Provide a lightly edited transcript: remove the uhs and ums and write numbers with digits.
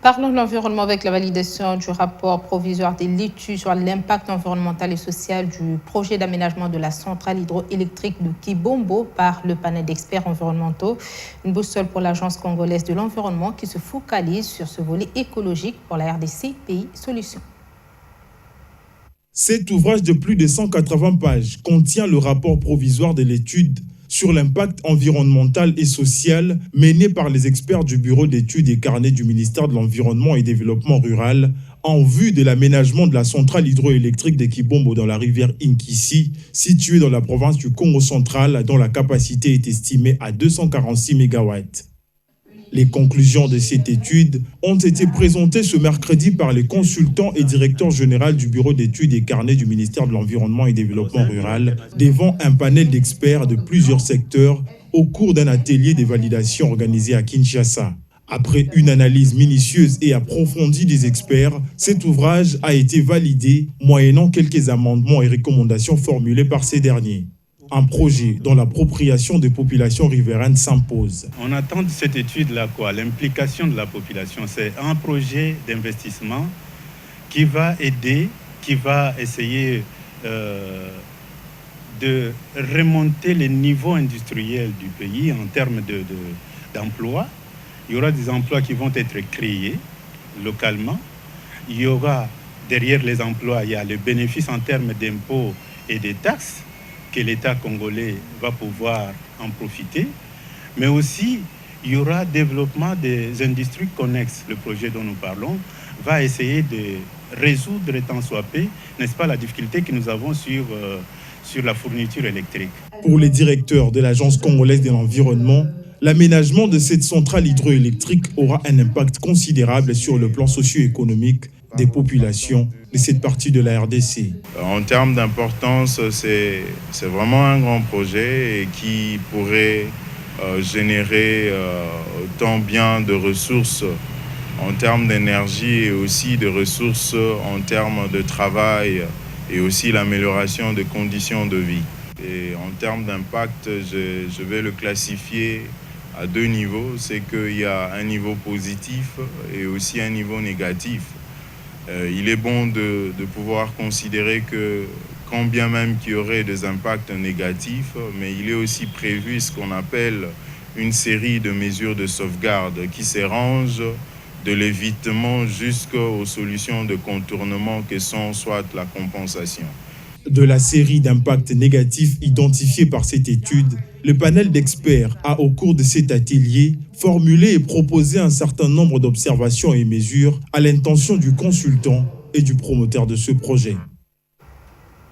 Parlons de l'environnement avec la validation du rapport provisoire de l'étude sur l'impact environnemental et social du projet d'aménagement de la centrale hydroélectrique de Kibombo par le panel d'experts environnementaux. Une boussole pour l'Agence congolaise de l'environnement qui se focalise sur ce volet écologique pour la RDC Pays Solutions. Cet ouvrage de plus de 180 pages contient le rapport provisoire de l'étude sur l'impact environnemental et social mené par les experts du Bureau d'études et carnets du ministère de l'Environnement et Développement rural en vue de l'aménagement de la centrale hydroélectrique de Kibombo dans la rivière Inkisi, située dans la province du Congo central, dont la capacité est estimée à 246 MW. Les conclusions de cette étude ont été présentées ce mercredi par les consultants et directeurs généraux du Bureau d'études et carnets du ministère de l'Environnement et Développement rural devant un panel d'experts de plusieurs secteurs au cours d'un atelier de validation organisé à Kinshasa. Après une analyse minutieuse et approfondie des experts, cet ouvrage a été validé moyennant quelques amendements et recommandations formulées par ces derniers. Un projet dont l'appropriation des populations riveraines s'impose. On attend de cette étude-là quoi? L'implication de la population. C'est un projet d'investissement qui va aider, qui va essayer de remonter les niveaux industriels du pays en termes d'emploi. Il y aura des emplois qui vont être créés localement. Il y aura, derrière les emplois, il y a les bénéfices en termes d'impôts et des taxes que l'État congolais va pouvoir en profiter, mais aussi il y aura développement des industries connexes. Le projet dont nous parlons va essayer de résoudre tant soit peu, n'est-ce pas, la difficulté que nous avons sur la fourniture électrique. Pour les directeurs de l'Agence congolaise de l'environnement, l'aménagement de cette centrale hydroélectrique aura un impact considérable sur le plan socio-économique des populations de cette partie de la RDC. En termes d'importance, c'est vraiment un grand projet qui pourrait générer tant bien de ressources en termes d'énergie et aussi de ressources en termes de travail et aussi l'amélioration des conditions de vie. Et en termes d'impact, je vais le classifier à deux niveaux. C'est qu'il y a un niveau positif et aussi un niveau négatif. Il est bon de pouvoir considérer que quand bien même qu'il y aurait des impacts négatifs, mais il est aussi prévu ce qu'on appelle une série de mesures de sauvegarde qui s'érangent de l'évitement jusqu'aux solutions de contournement que sont soit la compensation. De la série d'impacts négatifs identifiés par cette étude, le panel d'experts a, au cours de cet atelier, formulé et proposé un certain nombre d'observations et mesures à l'intention du consultant et du promoteur de ce projet.